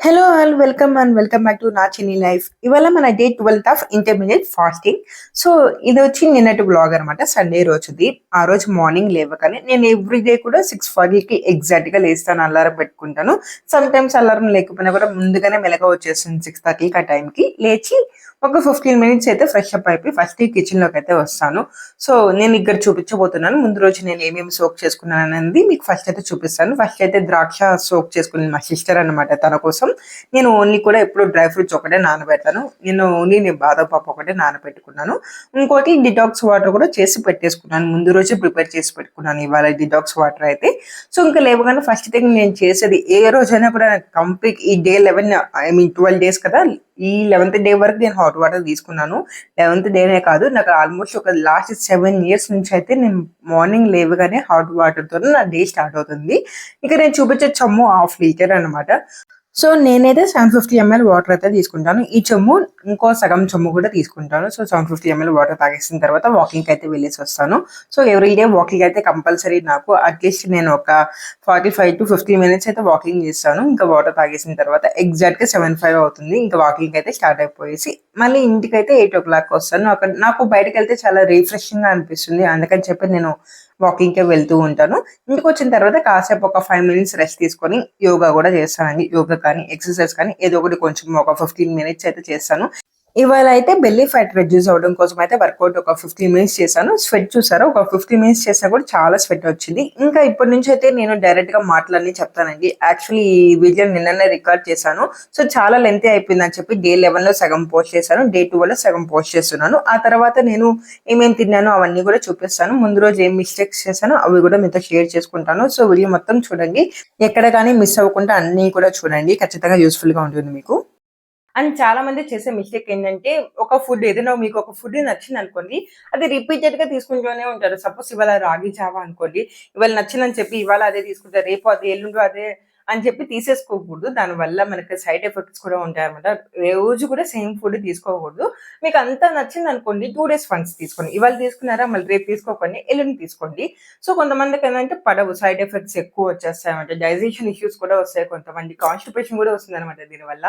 Hello all welcome back to నా చిన్ని life. ఇవాళ మన day 12th of intermediate fasting. So ఇది వచ్చి నిన్నటి బ్లాగ్ అనమాట, సండే రోజుది. ఆ రోజు మార్నింగ్ లేవగానే నేను ఎవ్రీ డే కూడా 6:40కి ఎగ్జాక్ట్గా లేస్తాను, అలారం పెట్టుకుంటాను. సమ్ టైమ్స్ అలారం లేకపోయినా కూడా ముందుగానే మెలకువ వచ్చేస్తుంది 6:30కి. ఆ టైంకి లేచి ఒక 15 మినిట్స్ అయితే ఫ్రెష్ అప్ అయిపోయి ఫస్ట్ కిచెన్లోకి అయితే వస్తాను. సో నేను ఇక్కడ చూపించబోతున్నాను ముందు రోజు నేను ఏమేమి సోక్ చేసుకున్నాను అనేది మీకు ఫస్ట్ అయితే చూపిస్తాను. ఫస్ట్ అయితే ద్రాక్ష సోక్ చేసుకుని మా సిస్టర్ అనమాట, తన కోసం. నేను ఓన్లీ కూడా ఎప్పుడు డ్రై ఫ్రూట్స్ ఒకటే నానబెడతాను. నేను బాదం పప్పు ఒకటే నానబెట్టుకున్నాను. ఇంకోటి డిటాక్స్ వాటర్ కూడా చేసి పెట్టేసుకున్నాను, ముందు రోజు ప్రిపేర్ చేసి పెట్టుకున్నాను ఇవాళ డిటాక్స్ వాటర్ అయితే. సో ఇంకా లేవగానే ఫస్ట్ థింగ్ నేను చేసేది, ఏ రోజైనా కూడా కంప్లీట్ ఈ డే 11 12 డేస్ కదా, ఈ 11th డే వరకు నేను హాట్ వాటర్ తీసుకున్నాను. 11th డేనే కాదు, నాకు ఆల్మోస్ట్ ఒక లాస్ట్ 7 ఇయర్స్ నుంచి అయితే నేను మార్నింగ్ లేవగానే హాట్ వాటర్తో నా డే స్టార్ట్ అవుతుంది. ఇక నేను చూపించే చెమ్ము 1/2 లీటర్ అనమాట. సో నేనైతే 750 ml వాటర్ అయితే తీసుకుంటాను. ఈ చెమ్ము ఇంకో సగం చెమ్ము కూడా తీసుకుంటాను. సో 750 ml వాటర్ తాగేసిన తర్వాత వాకింగ్కి అయితే వెళ్ళేసి వస్తాను. సో ఎవ్రీ డే వాకింగ్ అయితే కంపల్సరీ, నాకు అట్లీస్ట్ నేను ఒక 45 to 50 మినిట్స్ అయితే వాకింగ్ చేస్తాను. ఇంకా వాటర్ తాగేసిన తర్వాత ఎగ్జాక్ట్గా 7:05 అవుతుంది. ఇంకా వాకింగ్ అయితే స్టార్ట్ అయిపోయేసి మళ్ళీ ఇంటికి అయితే 8 o'clock వస్తాను. అక్కడ నాకు బయటకు వెళ్తే చాలా రిఫ్రెషింగ్గా అనిపిస్తుంది, అందుకని చెప్పి నేను వాకింగ్కే వెళ్తూ ఉంటాను. ఇంటికి వచ్చిన తర్వాత కాసేపు ఒక 5 మినిట్స్ రెస్ట్ తీసుకొని యోగా కూడా చేస్తానండి. యోగా కానీ ఎక్సర్సైజ్ కానీ ఏదో ఒకటి కొంచెం ఒక 15 మినిట్స్ అయితే చేస్తాను. ఇవాళ అయితే బెల్లీ ఫ్యాట్ రెడ్యూస్ అవ్వడం కోసం అయితే వర్కౌట్ ఒక 15 మినిట్స్ చేశాను. స్వెట్ చూసారా, ఒక 15 మినిట్స్ చేసినా కూడా చాలా స్వెట్ వచ్చింది. ఇంకా ఇప్పటి నుంచి అయితే నేను డైరెక్ట్ గా మాటలన్నీ చెప్తానండి. యాక్చువల్లీ ఈ వీడియో నిన్ననే రికార్డ్ చేశాను. సో చాలా లెంతీ అయిపోయిందని చెప్పి డే 11లో సగం పోస్ట్ చేశాను, డే 12లో సగం పోస్ట్ చేస్తున్నాను. ఆ తర్వాత నేను ఏమేమి తిన్నానో అవన్నీ కూడా చూపిస్తాను. ముందు రోజు ఏం మిస్టేక్స్ చేశానో అవి కూడా మీతో షేర్ చేసుకుంటాను. సో వీడియో మొత్తం చూడండి, ఎక్కడ కానీ మిస్ అవ్వకుండా అన్నీ కూడా చూడండి, ఖచ్చితంగా యూస్ఫుల్ గా ఉంటుంది మీకు. అండ్ చాలా మంది చేసే మిస్టేక్ ఏంటంటే, ఒక ఫుడ్ ఏదైనా మీకు ఒక ఫుడ్ నచ్చింది అనుకోండి, అది రిపీటెడ్ గా తీసుకుంటూనే ఉంటారు. సపోజ్ ఇవాళ రాగి జావా అనుకోండి, ఇవాళ నచ్చిందని చెప్పి ఇవాళ అదే తీసుకుంటారు, రేపు అదే, ఎల్లుండి అదే అని చెప్పి తీసేసుకోకూడదు. దానివల్ల మనకి సైడ్ ఎఫెక్ట్స్ కూడా ఉంటాయన్నమాట. రోజు కూడా సేమ్ ఫుడ్ తీసుకోకూడదు. మీకు అంతా నచ్చింది అనుకోండి, 2 days వన్స్ తీసుకోండి. ఇవాళ తీసుకున్నారా, మళ్ళీ రేపు తీసుకోకండి, ఎల్లుండి తీసుకోండి. సో కొంతమందికి ఏంటంటే పడవు, సైడ్ ఎఫెక్ట్స్ ఎక్కువ వచ్చేస్తాయి అనమాట. డైజెషన్ ఇష్యూస్ కూడా వస్తాయి, కొంతమంది కాన్స్టిపేషన్ కూడా వస్తుంది అనమాట దీనివల్ల.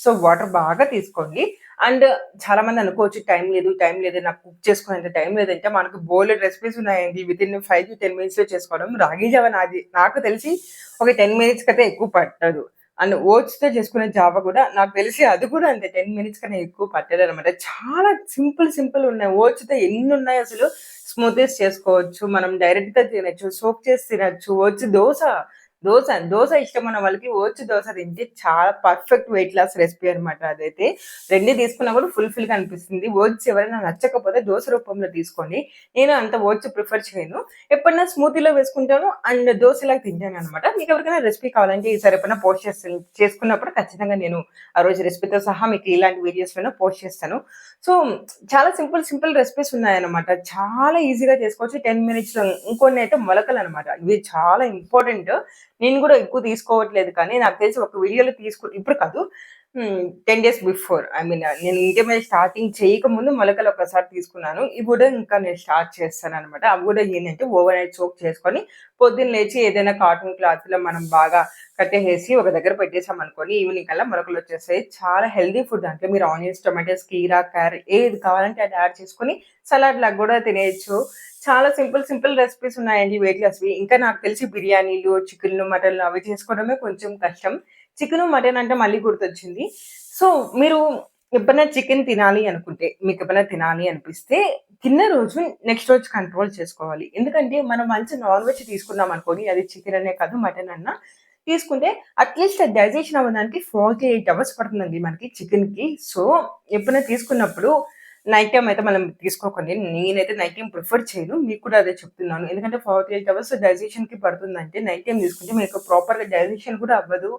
సో వాటర్ బాగా తీసుకోండి. అండ్ చాలా మంది అనుకోవచ్చు, టైం లేదు నాకు కుక్ చేసుకునేంత టైం లేదంటే, మనకు బోలెడ్ రెసిపీస్ ఉన్నాయండి. వితిన్ 5 to 10 మినిట్స్లో చేసుకోవడం. రాగి జావ నాకు తెలిసి ఒక 10 మినిట్స్ కంటే ఎక్కువ పట్టదు. అండ్ ఓట్స్తో చేసుకునే జావ కూడా నాకు తెలిసి అది కూడా అంతే, 10 మినిట్స్ కన్నా ఎక్కువ పట్టదు అనమాట. చాలా సింపుల్ ఉన్నాయి. ఓట్స్తో ఎన్ని ఉన్నాయి అసలు. స్మూతీస్ చేసుకోవచ్చు, మనం డైరెక్ట్గా తినచ్చు, సోక్ చేసి తినచ్చు. ఓట్స్ దోస ఇష్టమున్న వాళ్ళకి ఓట్స్ దోస తింటే చాలా పర్ఫెక్ట్ వెయిట్ లాస్ రెసిపీ అనమాట అదైతే. 2 తీసుకున్నా కూడా ఫుల్‌ఫిల్‌గా అనిపిస్తుంది. ఓట్స్ ఎవరైనా నచ్చకపోతే దోస రూపంలో తీసుకోండి. నేను అంత ఓట్స్ ప్రిఫర్ చేయను. ఎప్పుడన్నా స్మూతీలో వేసుకుంటాను అండ్ దోసలాగా తింటాననమాట. మీకు ఎవరికైనా రెసిపీ కావాలంటే ఈసారి ఎప్పుడైనా పోస్ట్ చేసుకున్నప్పుడు ఖచ్చితంగా నేను ఆ రోజు రెసిపీతో సహా మీకు ఇలాంటి వీడియోస్‌లోనే పోస్ట్ చేస్తాను. సో చాలా సింపుల్ రెసిపీస్ ఉన్నాయన్నమాట. చాలా ఈజీగా చేసుకోవచ్చు 10 మినిట్స్‌లో. ఇంకొన్ని అయితే మొలకలనమాట. ఇవి చాలా ఇంపార్టెంట్. నేను కూడా ఎక్కువ తీసుకోవట్లేదు, కానీ నాకు తెలిసి ఒక వీడియోలో ఇప్పుడు కాదు, 10 డేస్ బిఫోర్, ఐ మీన్ నేను ఇంటర్మీడియేట్ స్టార్టింగ్ చేయకముందు మొలకలు ఒకసారి తీసుకున్నాను. ఇవి కూడా ఇంకా నేను స్టార్ట్ చేస్తాననమాట. అవి కూడా ఏంటంటే ఓవర్ నైట్ సోక్ చేసుకొని పొద్దున్న లేచి ఏదైనా కాటన్ క్లాత్‌లో మనం బాగా కట్టేసేసి ఒక దగ్గర పెట్టేసామనుకోండి, ఈవినింగ్ కల్లా మొలకలు వచ్చేస్తాయి. చాలా హెల్తీ ఫుడ్. అంటే మీరు ఆనియన్స్, టొమాటోస్, కీరా, క్యారెట్ ఏది కావాలంటే అది యాడ్ చేసుకొని సలాడ్ లాగా కూడా తినేయొచ్చు. చాలా సింపుల్ రెసిపీస్ ఉన్నాయండి వెయిట్ లాస్‌వి. ఇంకా నాకు తెలిసి బిర్యానీలు, చికెన్‌లు, మటన్‌లు అవి చేసుకోవడమే కొంచెం కష్టం. చికెను, మటన్ అంటే మళ్ళీ గుర్తొచ్చింది. సో మీరు ఎప్పుడైనా చికెన్ తినాలి అనుకుంటే, మీకెప్పుడైనా తినాలి అనిపిస్తే, తిన్న రోజు నెక్స్ట్ రోజు కంట్రోల్ చేసుకోవాలి. ఎందుకంటే మనం మంచి నాన్ వెజ్ తీసుకున్నాం అనుకోండి, అది చికెన్ అనే కాదు మటన్ అన్నా తీసుకుంటే అట్‌లీస్ట్ అది డైజెషన్ అవ్వడానికి 48 అవర్స్ పడుతుందండి మనకి చికెన్‌కి. సో ఎప్పుడైనా తీసుకున్నప్పుడు నైట్ టైమ్ అయితే మనం తీసుకోకండి. నేనైతే నైట్ టైమ్ ప్రిఫర్ చేయను. మీకు కూడా అదే చెప్తున్నాను. ఎందుకంటే 48 అవర్స్ డైజెషన్‌కి పడుతుందంటే నైట్ టైమ్ తీసుకుంటే మీకు ప్రాపర్‌గా డైజెషన్ కూడా అవ్వదు.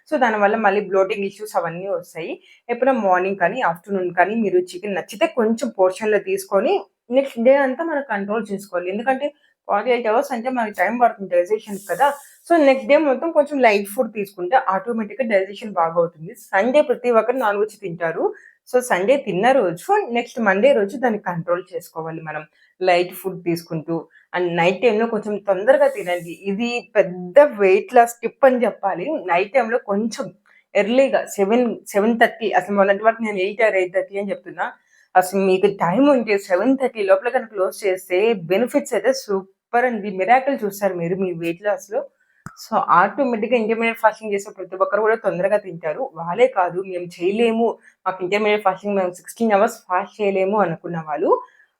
సో దానివల్ల మళ్ళీ బ్లోటింగ్ ఇష్యూస్ అవన్నీ వస్తాయి. ఎప్పుడైనా మార్నింగ్ కానీ, ఆఫ్టర్‌నూన్ కానీ మీరు చికెన్ నచ్చితే కొంచెం పోర్షన్‌లో తీసుకొని నెక్స్ట్ డే అంతా మనం కంట్రోల్ చేసుకోవాలి. ఎందుకంటే 48 అవర్స్ అంటే మనకి టైం పడుతుంది డైజెషన్‌కి కదా! సో నెక్స్ట్ డే మొత్తం కొంచెం లైట్ ఫుడ్ తీసుకుంటే ఆటోమేటిక్‌గా డైజెషన్ బాగవుతుంది. సండే ప్రతి ఒక్కరు నాన్ వెజ్ తింటారు. సో సండే తిన్న రోజు నెక్స్ట్ మండే రోజు దాన్ని కంట్రోల్ చేసుకోవాలి మనం. లైట్ ఫుడ్ తీసుకుంటూ అండ్ నైట్ టైమ్‌లో కొంచెం తొందరగా తినండి. ఇది పెద్ద వెయిట్ లాస్ టిప్ అని చెప్పాలి. నైట్ టైమ్‌లో కొంచెం ఎర్లీగా 7:30 అసలు మొన్నటి వరకు నేను 8 ఆర్ 8:30 అని చెప్తున్నా. అసలు మీకు టైమ్ ఉంటే 7:30 లోపల గనుక క్లోజ్ చేస్తే బెనిఫిట్స్ అయితే సూపర్ అండి. మిరాకిల్ చూస్తారు మీరు మీ వెయిట్ లాస్‌లో. సో, ఆటోమేటిక్‌గా ఇంటర్మీడియేట్ ఫాస్టింగ్ చేసే ప్రతి ఒక్కరు కూడా తొందరగా తింటారు. వాళ్ళే కాదు మేము చేయలేము, మాకు ఇంటర్మీడియేట్ ఫాస్టింగ్ మేము 16 అవర్స్ ఫాస్ట్ చేయలేము అనుకున్న వాళ్ళు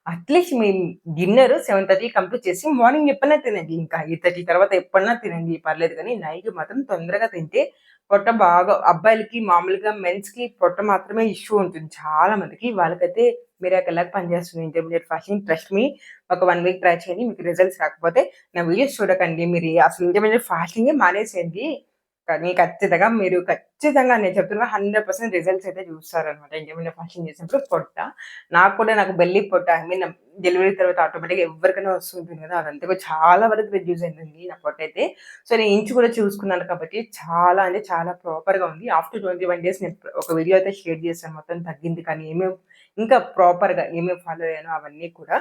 అట్‌లీస్ట్ మీ డిన్నర్ 7:30 కంప్లీట్ చేసి మార్నింగ్ ఎప్పుడైనా తినండి. ఇంకా 8:30 తర్వాత ఎప్పుడన్నా తినండి పర్లేదు కానీ నైట్ మాత్రం తొందరగా తింటే పొట్ట బాగా అబ్బాయిలకి మామూలుగా మెన్స్‌కి పొట్ట మాత్రమే ఇష్యూ ఉంటుంది చాలా మందికి. వాళ్ళకైతే మిరాకిల్‌లాగా పనిచేస్తుంది ఇంటర్మీడియేట్ ఫాస్టింగ్. ట్రస్ట్ మీ ఒక 1 వీక్ ట్రై చేయండి. మీకు రిజల్ట్స్ రాకపోతే నా వీడియోస్ చూడకండి. మీరు అసలు ఇంటర్మీడియేట్ ఫాస్టింగే మానేసేయండి. కానీ ఖచ్చితంగా నేను చెప్తున్నా 100% రిజల్ట్స్ అయితే చూస్తారనమాట. ఇంటర్మీడియేట్ ఫాస్టింగ్ చేసినప్పుడు పొట్ట. నాకు బెల్లీ పొట్ట ఐ మీన్ డెలివరీ తర్వాత ఆటోమేటిక్‌గా ఎవరికైనా వస్తుంటుంది కదా! అదంతా కూడా చాలా వరకు రెడ్యూస్ అయిందండి నా పొట్టయితే. సో, నేను ఇంచు కూడా చూసుకున్నాను కాబట్టి చాలా అంటే చాలా ప్రాపర్‌గా ఉంది. ఆఫ్టర్ 21 డేస్ నేను ఒక వీడియో అయితే షేర్ చేశాను. మొత్తం తగ్గింది కానీ ఇంకా ప్రాపర్‌గా ఏమేమి ఫాలో అయ్యానో అవన్నీ కూడా.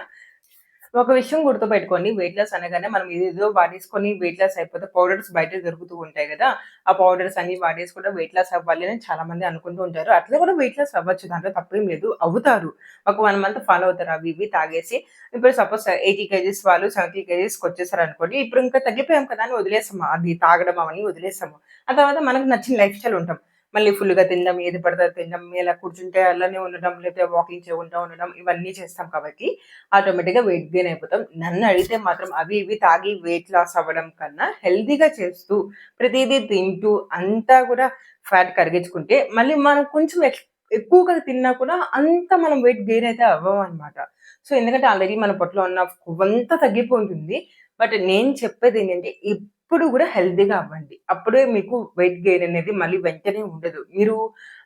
ఒక విషయం గుర్తుపెట్టుకోండి. వెయిట్ లాస్ అనగానే మనం ఏదేదో వాడేసుకొని వెయిట్ లాస్ అయిపోతే పౌడర్స్ బయట దొరుకుతూ ఉంటాయి గదా! ఆ పౌడర్స్ అన్ని వాడేసి కూడా వెయిట్ లాస్ అవ్వాలి అని చాలామంది అనుకుంటూ ఉంటారు. అట్లా కూడా వెయిట్ లాస్ అవ్వచ్చు. దాంట్లో తప్పేం లేదు. అవుతారు. ఒక 1 మంత్ ఫాలో అవుతారు అవి ఇవి తాగేసి. ఇప్పుడు సపోజ్ 80 కేజీస్ వాళ్ళు 70 కేజీస్‌కొచ్చేసారనుకోండి. ఇప్పుడు ఇంకా తగ్గిపోయాం కదా! అని వదిలేసాము. అది తాగడం అవన్నీ వదిలేసాము. ఆ తర్వాత మనకు నచ్చిన లైఫ్ స్టైల్ ఉంటాం. మళ్ళీ ఫుల్‌గా తినడం, ఏది పడితే అది తినడం, ఇలా కూర్చుంటే అలానే ఉండడం, లేకపోతే వాకింగ్ చేయకుండా ఉండడం ఇవన్నీ చేస్తాం కాబట్టి ఆటోమేటిక్‌గా వెయిట్ గెయిన్ అయిపోతాం. నన్నడిగితే మాత్రం అవి ఇవి తాగి వెయిట్ లాస్ అవ్వడం కన్నా హెల్తీగా చేస్తూ, ప్రతీదీ తింటూ అంతా కూడా ఫ్యాట్ కరిగించుకుంటే మళ్ళీ మనం కొంచెం ఎక్కువగా తిన్నా కూడా అంత మనం వెయిట్ గెయిన్ అయితే అవ్వమనమాట. సో, ఎందుకంటే ఆల్రెడీ మన పొట్టలో ఉన్న కొవ్వంతా తగ్గిపోతుంది. బట్ నేను చెప్పేదేంటంటే ఎప్పుడు కూడా హెల్తీగా అవ్వండి. అప్పుడే మీకు వెయిట్ గెయిన్ అనేది మళ్ళీ వెంటనే ఉండదు. మీరు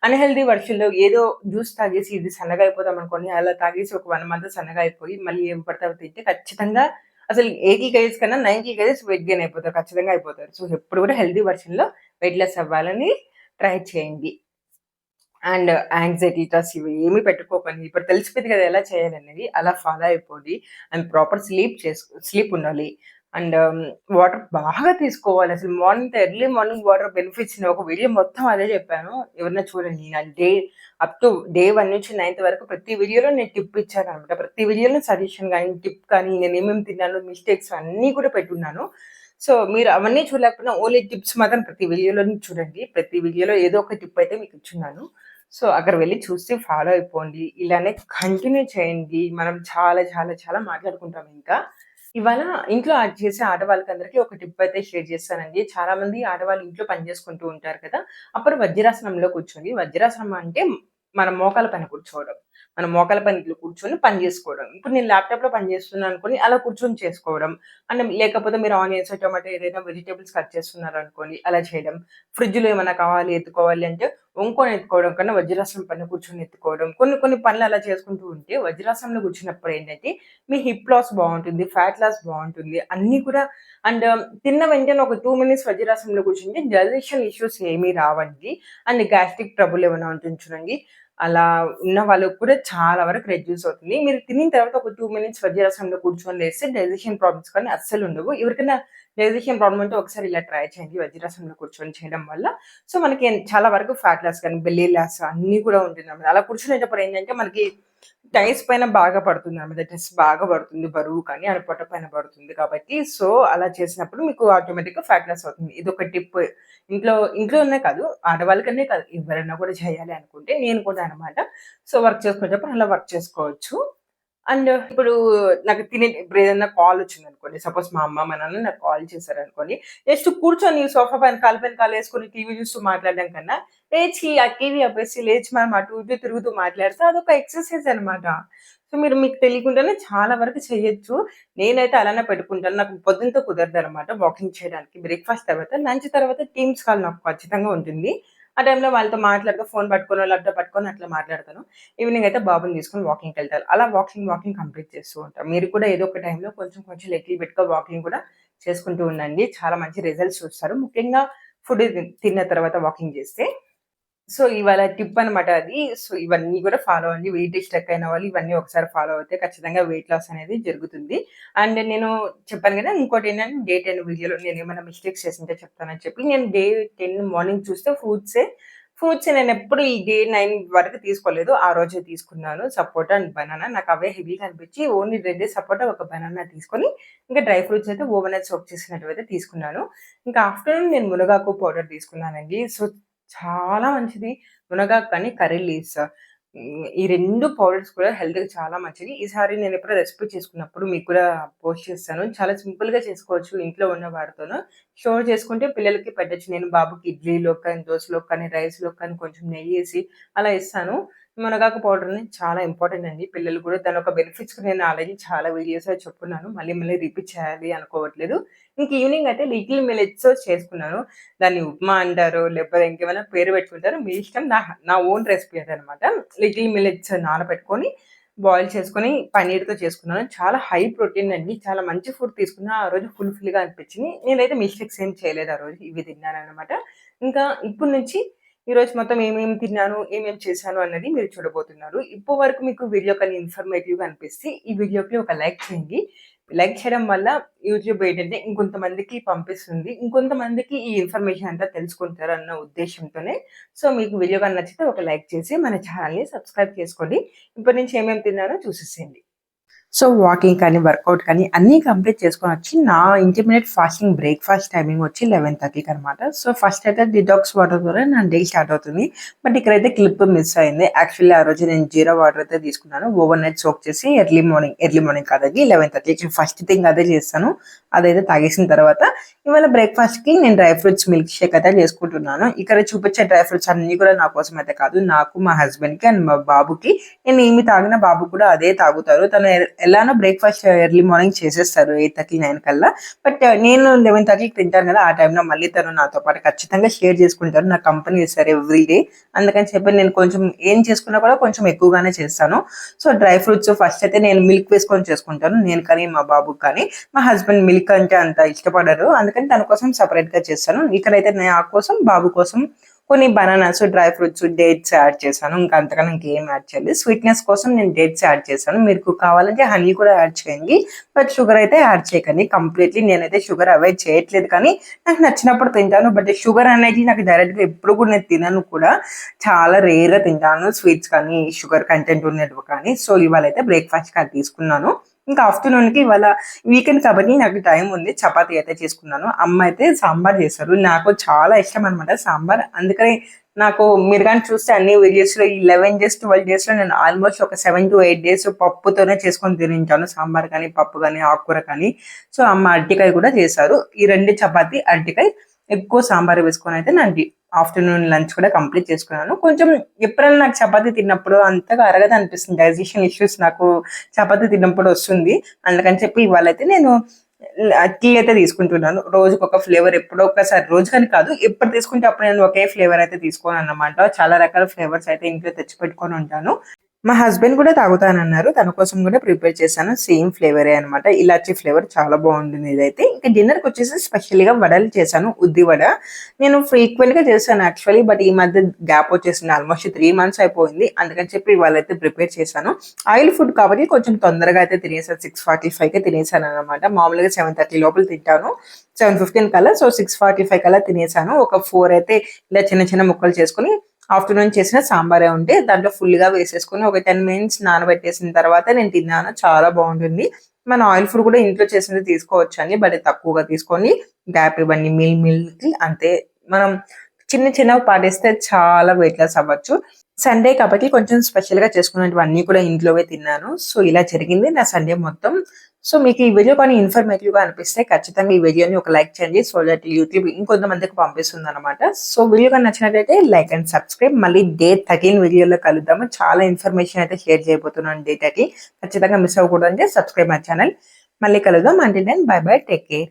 అన్‌హెల్తీ వర్షన్‌లో ఏదో జ్యూస్ తాగేసి ఇది సన్నగా అయిపోదామనుకోని, అలా తాగేసి ఒక 1 మంత్ సన్నగా అయిపోయి, మళ్ళీ ఏవి పడితే అవి తింటే ఖచ్చితంగా అసలు 80 కేజీస్ కన్నా 90 కేజీస్ వెయిట్ గెయిన్ అయిపోతారు. ఖచ్చితంగా అయిపోతారు. సో, ఎప్పుడు కూడా హెల్తీ వర్షన్‌లో వెయిట్ లాస్ అవ్వాలని ట్రై చేయండి. అండ్ యాంగ్జైటీ థాట్స్ ఇవి ఏమి పెట్టుకోకండి. ఇప్పుడు తెలిసిపోయింది కదా! ఎలా చేయాలనేది. అలా ఫాలో అయిపోండి. అండ్ ప్రాపర్ స్లీప్ ఉండాలి. అండ్ వాటర్ బాగా తీసుకోవాలి. అసలు ఎర్లీ మార్నింగ్ వాటర్ బెనిఫిట్స్ ఒక వీడియో మొత్తం అదే చెప్పాను. ఎవరైనా చూడండి. నా అప్ టు డే 1 నుంచి 9థ్ వరకు ప్రతి వీడియోలో నేను టిప్ ఇచ్చాననమాట. ప్రతి వీడియోలో సజెషన్ గాని, టిప్ కానీ, నేనేమేమి తిన్నాను, మిస్టేక్స్ అన్నీ కూడా పెట్టున్నాను. సో, మీరు అవన్నీ చూడలేకపోయినా ఓన్లీ టిప్స్ మాత్రం ప్రతి వీడియోలోని చూడండి. ప్రతి వీడియోలో ఏదో ఒక టిప్ అయితే మీకు ఇచ్చున్నాను. సో, అక్కడ వెళ్లి చూసి ఫాలో అయిపోండి. ఇలానే కంటిన్యూ చేయండి. మనం చాలా చాలా చాలా మాట్లాడుకుంటాం ఇంకా. ఇవాళ ఇంట్లో చేసే ఆడవాళ్ళకందరికీ ఒక టిప్ అయితే షేర్ చేస్తానండి. చాలా మంది ఆడవాళ్ళు ఇంట్లో పని చేసుకుంటూ ఉంటారు కదా! అప్పుడు వజ్రాసనంలో కూర్చోండి. వజ్రాసనం అంటే మన మోకాళ్ళ పైన కూర్చోవడం. మన మోకాళ్ళ పైన ఇట్లా కూర్చొని పని చేసుకోవడం. ఇప్పుడు నేను ల్యాప్‌టాప్‌లో పని చేస్తున్నాను అనుకోని అలా కూర్చొని చేసుకోవడం. అండ్ లేకపోతే మీరు ఆనియన్స్, టొమాటో ఏదైనా వెజిటబుల్స్ కట్ చేస్తున్నారనుకోండి అలా చేయడం. ఫ్రిడ్జ్‌లో ఏమన్నా కావాలి ఎత్తుకోవాలి అంటే వంకొని ఎత్తుకోవడం కన్నా వజ్రాసనం పైన కూర్చొని ఎత్తుకోవడం. కొన్ని కొన్ని పనులు అలా చేసుకుంటూ ఉంటే వజ్రాసనంలో కూర్చున్నప్పుడు ఏంటంటే మీ హిప్ లాస్ బావుంటుంది. ఫ్యాట్ లాస్ బావుంటుంది. అన్నీ కూడా అండ్ తిన్న వెంటనే ఒక 2 మినిట్స్ వజ్రాసనంలో కూర్చుంటే డైజెషన్ ఇష్యూస్ ఏమీ రావండి. అండ్ గ్యాస్ట్రిక్ ట్రబుల్ ఏమైనా ఉంటుంది చూడండి. అలా ఉన్న వాళ్ళకి కూడా చాలా వరకు రెడ్యూస్ అవుతుంది. మీరు తినిన తర్వాత ఒక 2 మినిట్స్ వజ్రాసనంలో కూర్చొని లేస్తే డైజెషన్ ప్రాబ్లమ్స్ కానీ అస్సలుండవు. ఎవరికైనా డైజెషన్ ప్రాబ్లమ్ ఉంటే ఒకసారి ఇలా ట్రై చేయండి వజ్రాసనంలో కూర్చొని చేయడం వల్ల. సో, మనకి చాలా వరకు ఫ్యాట్ లాస్ కానీ, బెల్లీ లాస్ అన్నీ కూడా ఉంటుందన్నమాట. అలా కూర్చునేటప్పుడు ఏంటంటే మనకి టైల్స్ పైన బాగా పడుతుందన్నమాట. స్ట్రెస్ బాగా పడుతుంది. బరువు కానీ అది పొట్ట పైన పడుతుంది కాబట్టి సో, అలా చేసినప్పుడు మీకు ఆటోమేటిక్‌గా ఫ్యాట్ లాస్ అవుతుంది. ఇదొక టిప్. ఇంట్లోనే కాదు ఆడవాళ్ళకనే కాదు ఎవరైనా కూడా చేయాలి అనుకుంటే నేను కూడా అన్నమాట. సో, వర్క్ చేసుకునేటప్పుడు అలా వర్క్ చేసుకోవచ్చు. అండ్ ఇప్పుడు ఇప్పుడు ఏదైనా కాల్ వచ్చిందనుకోండి. సపోజ్ మా అమ్మ, మా నాన్న నాకు కాల్ చేశారనుకోండి. జస్ట్ కూర్చొని సోఫా పైన కాలేసుకొని టీవీ చూస్తూ మాట్లాడడం కన్నా, లేచి ఆ టీవీ ఆపేసి లేచి మనం అటు ఇటు తిరుగుతూ మాట్లాడితే అదొక ఎక్సర్‌సైజ్ అనమాట. సో, మీకు తెలియకుండానే చాలా వరకు చేయొచ్చు. నేనైతే అలానే పెట్టుకుంటాను. నాకు పొద్దునతో కుదరదనమాట వాకింగ్ చేయడానికి. బ్రేక్‌ఫాస్ట్ తర్వాత, లంచ్ తర్వాత టీమ్స్ కాల్ నాకు ఖచ్చితంగా ఉంటుంది. ఆ టైంలో వాళ్ళతో మాట్లాడుతూ ఫోన్ పట్టుకోనో, ల్యాప్‌టాప్ పట్టుకొని అట్లా మాట్లాడతాను. ఈవినింగ్ అయితే బాబుని తీసుకొని వాకింగ్‌కెళ్తారు. అలా వాకింగ్ కంప్లీట్ చేస్తూ ఉంటాం. మీరు కూడా ఏదో ఒక టైంలో కొంచెం కొంచెం లిటిల్ బిట్‌గా వాకింగ్ కూడా చేసుకుంటూ ఉండండి. చాలా మంచి రిజల్ట్స్ చూస్తారు. ముఖ్యంగా ఫుడ్ తిన్న తర్వాత వాకింగ్ చేస్తే. సో, ఇవాళ టిప్ అనమాట అది. సో, ఇవన్నీ కూడా ఫాలో అవ్వండి. వెయిట్ స్ట్రక్ అయిన వాళ్ళు ఇవన్నీ ఒకసారి ఫాలో అవుతే ఖచ్చితంగా వెయిట్ లాస్ అనేది జరుగుతుంది. అండ్ నేను చెప్పాను గదా! ఇంకోటేంటంటే డే 10 వీడియోలో నేనేమైనా మిస్టేక్స్ చేసుంటే చెప్తానని చెప్పి నేను డే 10 మార్నింగ్ చూస్తే ఫ్రూట్సే ఫ్రూట్స్ నేనెప్పుడు ఈ డే 9 వరకు తీసుకోలేదు. ఆ రోజే తీసుకున్నాను. సపోటా అండ్ బనానా. నాకవే హెవీగా అనిపిచ్చి ఓన్లీ 2 సపోటా, ఒక బనానా తీసుకొని, ఇంకా డ్రై ఫ్రూట్స్ అయితే ఓవర్‌నైట్ సోక్ చేసినట్టువైతే తీసుకున్నాను. ఇంకా ఆఫ్టర్‌నూన్ నేను మునగాకు పౌడర్ తీసుకున్నానండి. సో, చాలా మంచిది. మునగాకు కానీ, కర్రీ లీవ్స్ ఈ 2 పౌడర్స్ కూడా హెల్త్‌కి చాలా మంచిది. ఈసారి నేనెప్పుడో రెసిపీ చేసుకున్నప్పుడు మీకు కూడా పోస్ట్ చేస్తాను. చాలా సింపుల్‌గా చేసుకోవచ్చు ఇంట్లో ఉన్న వాటితోను. స్టోర్ చేసుకుంటే పిల్లలకి పెట్టొచ్చు. నేను బాబుకి ఇడ్లీలోకి కానీ, దోసలోకి కానీ, రైస్‌లోకి కానీ కొంచెం నెయ్యేసి అలా ఇస్తాను. మునగాకు పౌడర్‌ని చాలా ఇంపార్టెంట్ అండి. పిల్లలు కూడా దాని యొక్క బెనిఫిట్స్ నేను ఆల్రెడీ చాలా వీడియోస్‌లో చెప్పుకున్నాను. మళ్ళీ మళ్ళీ రిపీట్ చేయాలి అనుకోవట్లేదు. ఇంక ఈవినింగ్ అయితే లిటిల్ మిల్లెట్స్ చేసుకున్నాను. దాన్ని ఉప్మా అంటారో, లేకపోతే ఇంకేమైనా పేరు పెట్టుకుంటారో మీ ఇష్టం. నా ఓన్ రెసిపీ అదనమాట. లిటిల్ మిల్లెట్స్ నానబెట్టుకొని, బాయిల్ చేసుకొని పన్నీర్‌తో చేసుకున్నాను. చాలా హై ప్రోటీన్ అండి. చాలా మంచి ఫుడ్ తీసుకున్నా. ఆ రోజు ఫుల్‌ఫిల్‌గా అనిపించింది. నేనైతే మిస్టేక్స్ ఏం చేయలేదు ఆ రోజు. ఇవి తిన్నాననమాట. ఇంకా ఇప్పటి నుంచి ఈరోజు మొత్తం ఏమేమి తిన్నాను, ఏమేమి చేశాను అన్నది మీరు చూడబోతున్నారు. ఇప్పటి వరకు మీకు వీడియో కానీ ఇన్ఫర్మేటివ్‌గా అనిపిస్తే ఈ వీడియోకి ఒక లైక్ చేయండి. లైక్ చేయడం వల్ల యూట్యూబ్ ఏంటంటే ఇంకొంతమందికి పంపిస్తుంది. ఇంకొంతమందికి ఈ ఇన్ఫర్మేషన్ అంతా తెలుసుకుంటారన్న ఉద్దేశ్యంతోనే. సో, మీకు వీడియో గాని నచ్చితే ఒక లైక్ చేసి మన ఛానెల్‌ని సబ్స్క్రైబ్ చేసుకోండి. ఇప్పటి నుంచి ఏమేమి తిన్నానో చూసేసేయండి. సో, వాకింగ్ కానీ, వర్కౌట్ కానీ అన్నీ కంప్లీట్ చేసుకొనొచ్చి నా ఇంటర్మీడియేట్ ఫాస్టింగ్ బ్రేక్‌ఫాస్ట్ టైమింగ్ వచ్చి 11:30కి అనమాట. సో, ఫస్ట్ అయితే డిటాక్స్ వాటర్ ద్వారా నా డే స్టార్ట్ అవుతుంది. బట్ ఇక్కడైతే క్లిప్ మిస్ అయింది. యాక్చువల్లీ ఆ రోజు నేను జీరా వాటర్ అయితే తీసుకున్నాను. ఓవర్ నైట్ సోక్ చేసి ఎర్లీ మార్నింగ్ కాదండి 11:30కి ఫస్ట్ థింగ్ అదే చేస్తాను. అదైతే తాగేసిన తర్వాత ఇవాళ బ్రేక్‌ఫాస్ట్‌కి నేను డ్రై ఫ్రూట్స్ మిల్క్ షేక్ అయితే చేసుకుంటున్నాను. ఇక్కడ చూపించే డ్రై ఫ్రూట్స్ అన్నీ కూడా నా కోసం అయితే కాదు. నాకు, మా హస్బెండ్‌కి అండ్ మా బాబుకి. నేను ఏమి తాగినా బాబు కూడా అదే తాగుతారు. తను ఎలానో బ్రేక్‌ఫాస్ట్ ఎర్లీ మార్నింగ్ చేసేస్తారు 8:30, 9 కల్లా. బట్ నేను 11:30కి తింటాను కదా! ఆ టైంలో మళ్ళీ తను నాతో పాటు ఖచ్చితంగా షేర్ చేసుకుంటారు. నాకు కంపెనీ ఇస్తారు ఎవ్రీ డే. అందుకని చెప్పి నేను కొంచెం ఏం చేసుకున్నా కూడా కొంచెం ఎక్కువగానే చేస్తాను. సో, డ్రై ఫ్రూట్స్ ఫస్ట్ అయితే నేను మిల్క్ వేసుకొని చేసుకుంటాను. నేను కానీ, మా బాబుకి కానీ. మా హస్బెండ్ మిల్క్ అంటే అంత ఇష్టపడరు. అందుకని తన కోసం సెపరేట్‌గా చేస్తాను. ఇక్కడైతే నా కోసం, బాబు కోసం కొన్ని bananas, dry fruits, dates add చేశాను. ఇంకా అంతకన్నా ఇంకేం యాడ్ చేయలేదు. స్వీట్‌నెస్ కోసం నేను డేట్స్ యాడ్ చేశాను. మీకు కావాలంటే హనీ కూడా యాడ్ చేయండి. బట్ షుగర్ అయితే యాడ్ చేయకండి. కంప్లీట్‌లీ నేనైతే షుగర్ అవాయిడ్ చేయట్లేదు కానీ నాకు నచ్చినప్పుడు తింటాను. బట్ షుగర్ అనేది నాకు డైరెక్ట్‌గా ఎప్పుడు కూడా నేను తినను కూడా. చాలా రేర్‌గా తింటాను స్వీట్స్ కానీ, షుగర్ కంటెంట్ ఉన్నటివి కానీ. సో, ఇవాళైతే బ్రేక్‌ఫాస్ట్‌కి అది తీసుకున్నాను. ఇంకా ఆఫ్టర్‌నూన్‌కి ఇవాళ వీకెండ్ కాబట్టి నాకు టైం ఉంది. చపాతీ అయితే చేసుకున్నాను. అమ్మ అయితే సాంబార్ చేశారు. నాకు చాలా ఇష్టం అనమాట సాంబార్. అందుకని నాకు మీరు గాని చూస్తే అన్ని వీడియోస్‌లో ఈ 11 డేస్, 12 డేస్‌లో నేను ఆల్మోస్ట్ ఒక 7-8 డేస్ పప్పుతోనే చేసుకొని తినుంటాను. సాంబార్ కానీ, పప్పు కానీ, ఆకుకూర కానీ. సో, అమ్మ అరటికాయ కూడా చేశారు. ఈ 2 చపాతీ, అరటికాయ ఎక్కువ సాంబార్ వేసుకొని అయితే నా ఆఫ్టర్‌నూన్ లంచ్ కూడా కంప్లీట్ చేసుకున్నాను. కొంచెం ఎప్పుడైనా నాకు చపాతీ తిన్నప్పుడు అంతగా అరగదనిపిస్తుంది. డైజెషన్ ఇష్యూస్ నాకు చపాతీ తిన్నప్పుడు వస్తుంది. అందుకని చెప్పి ఇవాళైతే నేను టీ అయితే తీసుకుంటున్నాను. రోజుకొక ఫ్లేవర్ ఎప్పుడో ఒక్కసారి రోజుకని కాదు. ఎప్పుడు తీసుకుంటే అప్పుడు నేను ఒకే ఫ్లేవర్ అయితే తీసుకోనన్నమాట. చాలా రకాల ఫ్లేవర్స్ అయితే ఇంట్లో తెచ్చిపెట్టుకొని ఉంటాను. మా హస్బెండ్ కూడా తాగుతానన్నారు. తన కోసం కూడా ప్రిపేర్ చేశాను. సేమ్ ఫ్లేవరే అనమాట. ఇలాచీ ఫ్లేవర్ చాలా బాగుంటుంది ఇదైతే. ఇంకా డిన్నర్‌కొచ్చేసి స్పెషల్‌గా వడలు చేశాను. ఉద్ది వడ. నేను ఫ్రీక్వెంట్‌గా చేశాను యాక్చువల్లీ. బట్ ఈ మధ్య గ్యాప్ వచ్చేసింది. ఆల్మోస్ట్ 3 మంత్స్ అయిపోయింది. అందుకని చెప్పి ఇవాళైతే ప్రిపేర్ చేశాను. ఆయిల్ ఫుడ్ కాబట్టి కొంచెం తొందరగా అయితే తినేసాను. 6:45కే తినేసాననమాట. మామూలుగా 7:30 లోపల తింటాను. 7:15 కల్లా. సో, 6:45 కల్లా తినేసాను. ఒక 4 అయితే ఇలా చిన్న చిన్న ముక్కలు చేసుకొని ఆఫ్టర్‌నూన్ చేసిన సాంబారే ఉంటే దాంట్లో ఫుల్‌గా వేసేసుకొని ఒక 10 మినిట్స్ నానబెట్టేసిన తర్వాత నేను తిన్నాను. చాలా బాగుంటుంది. మన ఆయిల్ ఫుడ్ కూడా ఇంట్లో చేసింది తీసుకోవచ్చండి. బట్ తక్కువగా తీసుకొని గ్యాప్ ఇవ్వండి. మీల్‌కి అంతే. మనం చిన్న చిన్నవి పాటిస్తే చాలా వెయిట్ లాస్ అవ్వచ్చు. సండే కాబట్టి కొంచెం స్పెషల్‌గా చేసుకున్నటివన్నీ కూడా ఇంట్లోవే తిన్నాను. సో, ఇలా జరిగింది నా సండే మొత్తం. సో, మీకు ఈ వీడియో కానీ ఇన్ఫర్మేటివ్‌గా అనిపిస్తే ఖచ్చితంగా ఈ వీడియోని ఒక లైక్ చేయండి. సో దట్ యూట్యూబ్ ఇంకొంతమందికి పంపిస్తుందనమాట. సో, వీడియో కానీ నచ్చినట్లయితే లైక్ అండ్ సబ్స్క్రైబ్. మళ్ళీ డే 13 వీడియోలో కలుద్దాము. చాలా ఇన్ఫర్మేషన్ అయితే షేర్ చేయబోతున్నాను డే 13. ఖచ్చితంగా మిస్ అవ్వకూడదంటే సబ్స్క్రైబ్ మై ఛానల్. మళ్ళీ కలుద్దాం. Until then bye bye. Take care.